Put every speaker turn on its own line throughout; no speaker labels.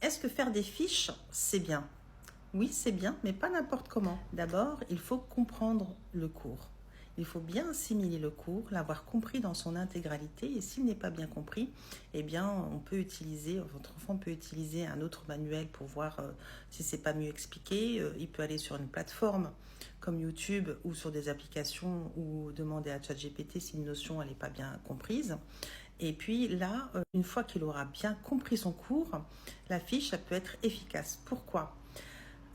Est-ce que faire des fiches, c'est bien? Oui, c'est bien, mais pas n'importe comment. D'abord, il faut comprendre le cours. Il faut bien assimiler le cours, l'avoir compris dans son intégralité. Et s'il n'est pas bien compris, eh bien, votre enfant peut utiliser un autre manuel pour voir si c'est pas mieux expliqué. Il peut aller sur une plateforme comme YouTube ou sur des applications ou demander à ChatGPT si une notion elle n'est pas bien comprise. Et puis là, une fois qu'il aura bien compris son cours, la fiche, elle peut être efficace. Pourquoi?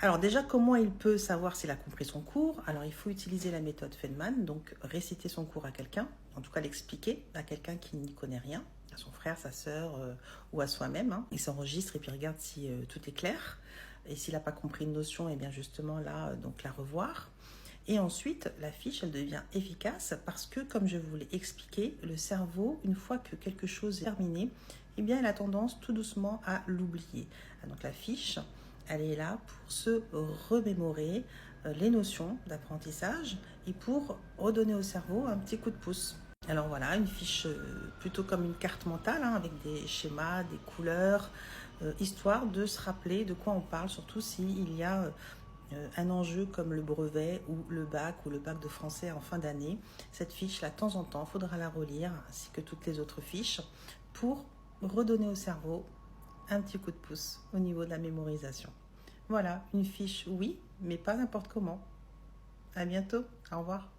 Alors déjà, comment il peut savoir s'il a compris son cours? Alors il faut utiliser la méthode Feynman, donc réciter son cours à quelqu'un, en tout cas l'expliquer à quelqu'un qui n'y connaît rien, à son frère, sa sœur ou à soi-même. Hein. Il s'enregistre et puis regarde si tout est clair. Et s'il n'a pas compris une notion, et bien justement là, donc la revoir. Et ensuite, la fiche, elle devient efficace parce que, comme je vous l'ai expliqué, le cerveau, une fois que quelque chose est terminé, eh bien, il a tendance tout doucement à l'oublier. Donc la fiche, elle est là pour se remémorer les notions d'apprentissage et pour redonner au cerveau un petit coup de pouce. Alors voilà, une fiche plutôt comme une carte mentale, hein, avec des schémas, des couleurs, histoire de se rappeler de quoi on parle, surtout s'il y a un enjeu comme le brevet ou le bac de français en fin d'année. Cette fiche-là, de temps en temps, il faudra la relire, ainsi que toutes les autres fiches, pour redonner au cerveau un petit coup de pouce au niveau de la mémorisation. Voilà, une fiche, oui, mais pas n'importe comment. À bientôt, au revoir.